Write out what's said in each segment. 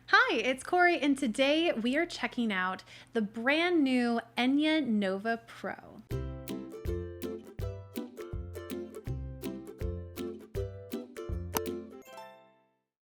Hi, it's Cory, and today we are checking out the brand new Enya Nova Pro.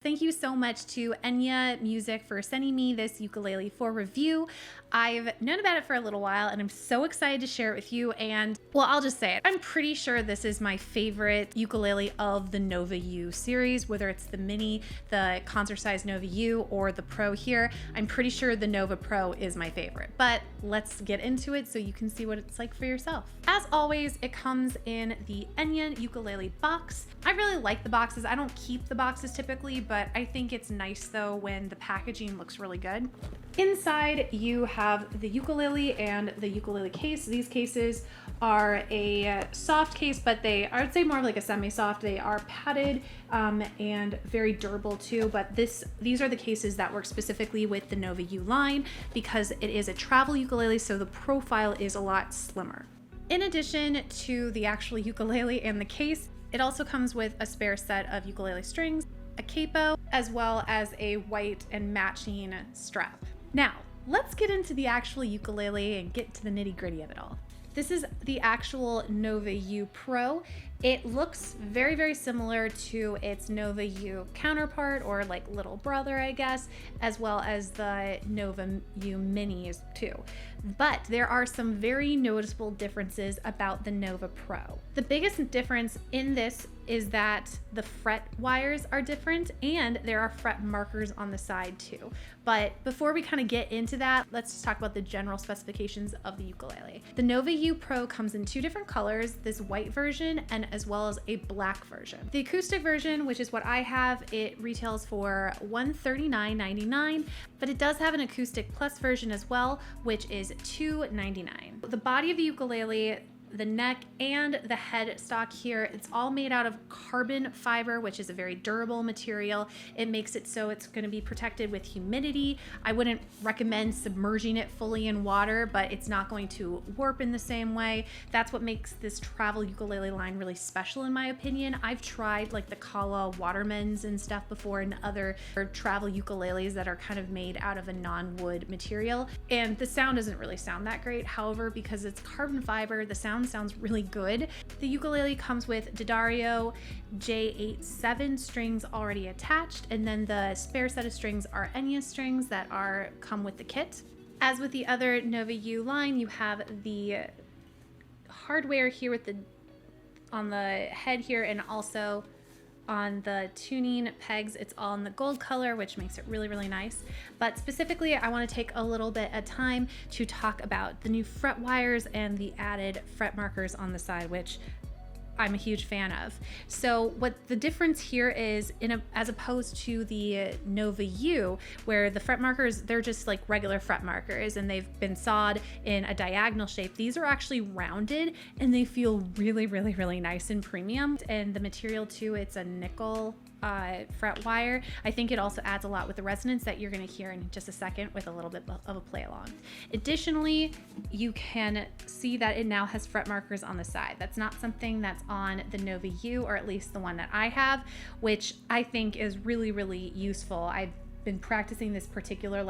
Thank you so much to Enya Music for sending me this ukulele for review. I've known about it for a little while and I'm so excited to share it with you. And well, I'll just say it. I'm pretty sure this is my favorite ukulele of the Nova U series, whether it's the mini, the concert size Nova U, or the Pro here. I'm pretty sure the Nova Pro is my favorite, but let's get into it so you can see what it's like for yourself. As always, it comes in the Enya ukulele box. I really like the boxes. I don't keep the boxes typically, but I think it's nice though when the packaging looks really good. Inside you have the ukulele and the ukulele case. These cases are a soft case, but I would say more of like a semi-soft. They are padded and very durable too, but these are the cases that work specifically with the Nova U line because it is a travel ukulele, so the profile is a lot slimmer. In addition to the actual ukulele and the case, it also comes with a spare set of ukulele strings, a capo, as well as a white and matching strap. Now, let's get into the actual ukulele and get to the nitty-gritty of it all. This is the actual Nova U Pro. It looks very, very similar to its Nova U counterpart, or like little brother, I guess, as well as the Nova U minis too. But there are some very noticeable differences about the Nova Pro. The biggest difference in this is that the fret wires are different and there are fret markers on the side too. But before we kind of get into that, let's just talk about the general specifications of the ukulele. The Nova U Pro comes in two different colors, this white version and as well as a black version. The acoustic version, which is what I have, it retails for $139.99, but it does have an acoustic plus version as well, which is $299. The body of the ukulele, the neck and the headstock here, it's all made out of carbon fiber, which is a very durable material. It makes it so it's going to be protected with humidity. I wouldn't recommend submerging it fully in water, but it's not going to warp in the same way. That's what makes this travel ukulele line really special in my opinion. I've tried like the Kala Watermans and stuff before and other travel ukuleles that are kind of made out of a non-wood material, and the sound doesn't really sound that great. However, because it's carbon fiber, the sound sounds really good. The ukulele comes with D'Addario J87 strings already attached, and then the spare set of strings are Enya strings that come with the kit. As with the other Nova U line, you have the hardware here with on the head here, and also on the tuning pegs, it's all in the gold color, which makes it really, really nice. But specifically, I want to take a little bit of time to talk about the new fret wires and the added fret markers on the side, which I'm a huge fan of. So what the difference here is, as opposed to the Nova U, where the fret markers, they're just like regular fret markers and they've been sawed in a diagonal shape. These are actually rounded and they feel really, really, really nice and premium. And the material too, it's a nickel fret wire. I think it also adds a lot with the resonance that you're going to hear in just a second with a little bit of a play along. Additionally, you can see that it now has fret markers on the side. That's not something that's on the Nova U, or at least the one that I have, which I think is really, really useful. I've been practicing this particular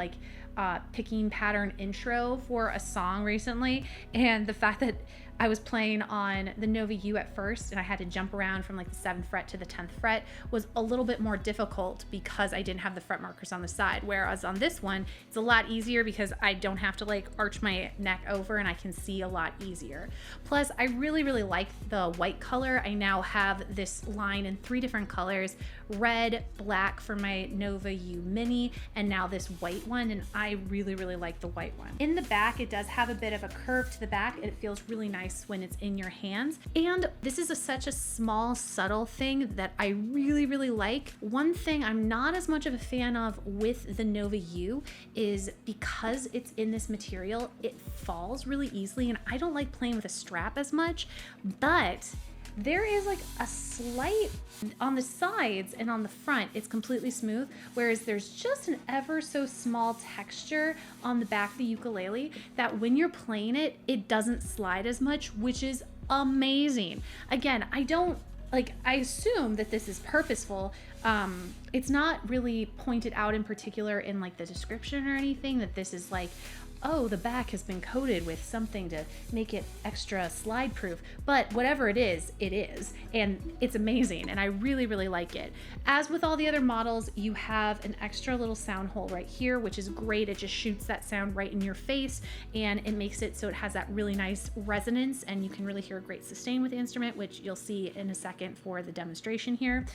picking pattern intro for a song recently, and the fact that I was playing on the Nova U at first and I had to jump around from like the 7th fret to the 10th fret was a little bit more difficult because I didn't have the fret markers on the side, whereas on this one it's a lot easier because I don't have to like arch my neck over and I can see a lot easier. Plus, I really, really like the white color. I now have this line in 3 different colors: red, black for my Nova U mini, and now this white one, and I really, really like the white one. In the back, it does have a bit of a curve to the back. It feels really nice when it's in your hands. And this is such a small, subtle thing that I really, really like. One thing I'm not as much of a fan of with the Nova U is because it's in this material, it falls really easily, and I don't like playing with a strap as much, but there is like a slight, on the sides and on the front, it's completely smooth, whereas there's just an ever so small texture on the back of the ukulele that when you're playing it, it doesn't slide as much, which is amazing. Again, I don't like, I assume that this is purposeful. It's not really pointed out in particular in like the description or anything that this is like, oh, the back has been coated with something to make it extra slide proof. But whatever it is, and it's amazing, and I really, really like it. As with all the other models, you have an extra little sound hole right here, which is great. It just shoots that sound right in your face, and it makes it so it has that really nice resonance, and you can really hear a great sustain with the instrument, which you'll see in a second for the demonstration here.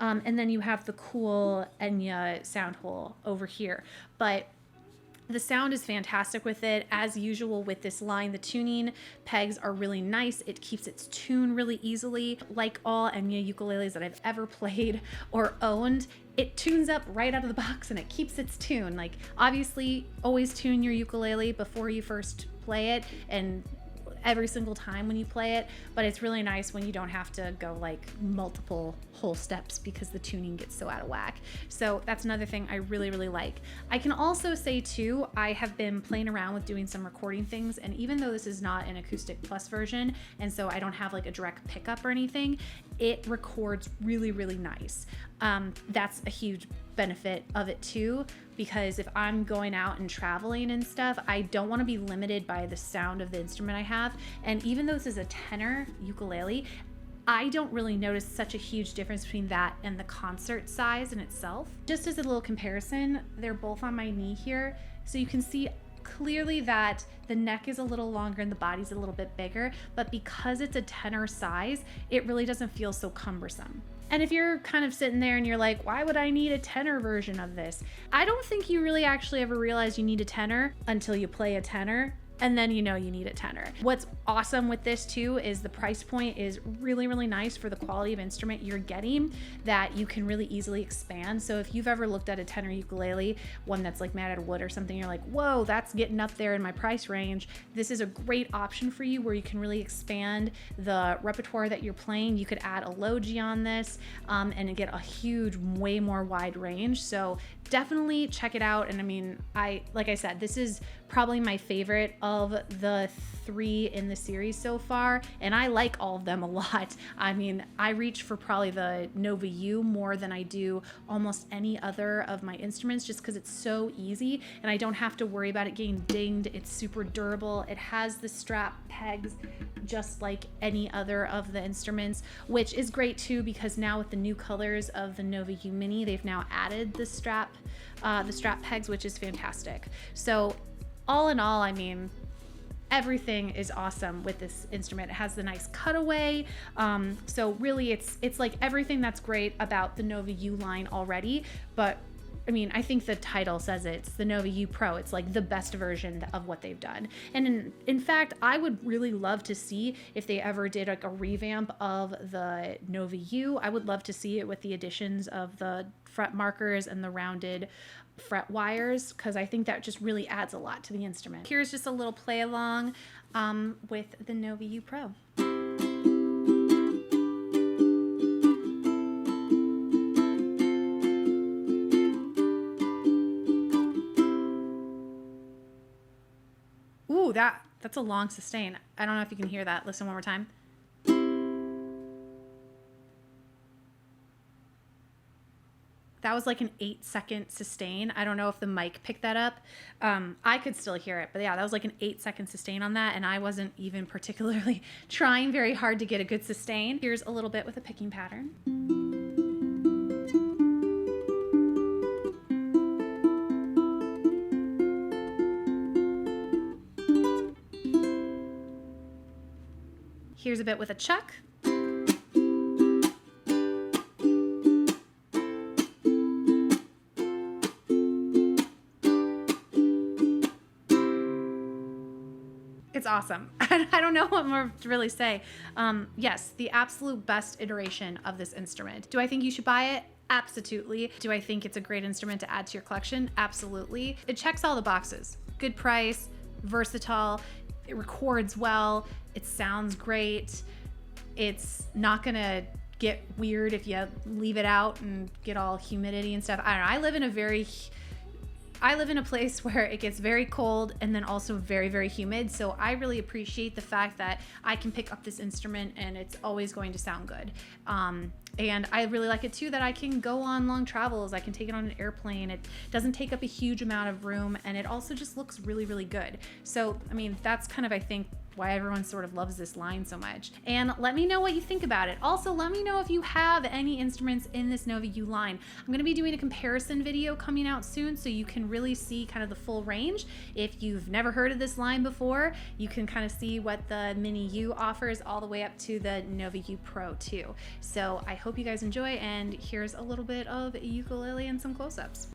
And then you have the cool Enya sound hole over here. But the sound is fantastic with it. As usual with this line, the tuning pegs are really nice. It keeps its tune really easily. Like all Enya ukuleles that I've ever played or owned, it tunes up right out of the box and it keeps its tune. Like, obviously, always tune your ukulele before you first play it, and every single time when you play it, but it's really nice when you don't have to go like multiple whole steps because the tuning gets so out of whack. So that's another thing I really, really like. I can also say too, I have been playing around with doing some recording things, and even though this is not an Acoustic Plus version, and so I don't have like a direct pickup or anything, it records really, really nice. That's a huge benefit of it too, because if I'm going out and traveling and stuff, I don't want to be limited by the sound of the instrument I have. And even though this is a tenor ukulele, I don't really notice such a huge difference between that and the concert size in itself. Just as a little comparison, they're both on my knee here, so you can see clearly that the neck is a little longer and the body's a little bit bigger, but because it's a tenor size, it really doesn't feel so cumbersome. And if you're kind of sitting there and you're like, why would I need a tenor version of this? I don't think you really actually ever realize you need a tenor until you play a tenor, and then you know you need a tenor. What's awesome with this too is the price point is really, really nice for the quality of instrument you're getting, that you can really easily expand. So if you've ever looked at a tenor ukulele, one that's like made out of wood or something, you're like, whoa, that's getting up there in my price range. This is a great option for you where you can really expand the repertoire that you're playing. You could add a logi on this and get a huge, way more wide range. So definitely check it out. And I mean, like I said, this is probably my favorite of the 3 in the series so far, and I like all of them a lot. I mean, I reach for probably the Nova U more than I do almost any other of my instruments, just because it's so easy and I don't have to worry about it getting dinged. It's super durable. It has the strap pegs just like any other of the instruments, which is great too, because now with the new colors of the Nova U Mini, they've now added the strap pegs, which is fantastic. So all in all, I mean, everything is awesome with this instrument. It has the nice cutaway. So really it's like everything that's great about the Nova U line already, but I mean, I think the title says it. It's the Nova U Pro. It's like the best version of what they've done. And in fact, I would really love to see if they ever did like a revamp of the Nova U. I would love to see it with the additions of the fret markers and the rounded fret wires, because I think that just really adds a lot to the instrument. Here's just a little play along with the Nova U Pro. Ooh, that's a long sustain. I don't know if you can hear that. Listen one more time. That was like an 8-second sustain. I don't know if the mic picked that up. I could still hear it, but yeah, that was like an 8-second sustain on that, and I wasn't even particularly trying very hard to get a good sustain. Here's a little bit with a picking pattern. Here's a bit with a chuck. It's awesome. I don't know what more to really say. Yes, the absolute best iteration of this instrument. Do I think you should buy it? Absolutely. Do I think it's a great instrument to add to your collection? Absolutely. It checks all the boxes. Good price, versatile, it records well, it sounds great. It's not gonna get weird if you leave it out and get all humidity and stuff. I don't know. I live in a very I live in a place where it gets very cold and then also very, very humid. So I really appreciate the fact that I can pick up this instrument and it's always going to sound good. And I really like it too that I can go on long travels. I can take it on an airplane. It doesn't take up a huge amount of room, and it also just looks really, really good. So, I mean, that's kind of, I think, why everyone sort of loves this line so much. And let me know what you think about it. Also, let me know if you have any instruments in this Nova U line. I'm gonna be doing a comparison video coming out soon so you can really see kind of the full range. If you've never heard of this line before, you can kind of see what the Mini U offers all the way up to the Nova U Pro too. So I hope you guys enjoy, and here's a little bit of ukulele and some close-ups.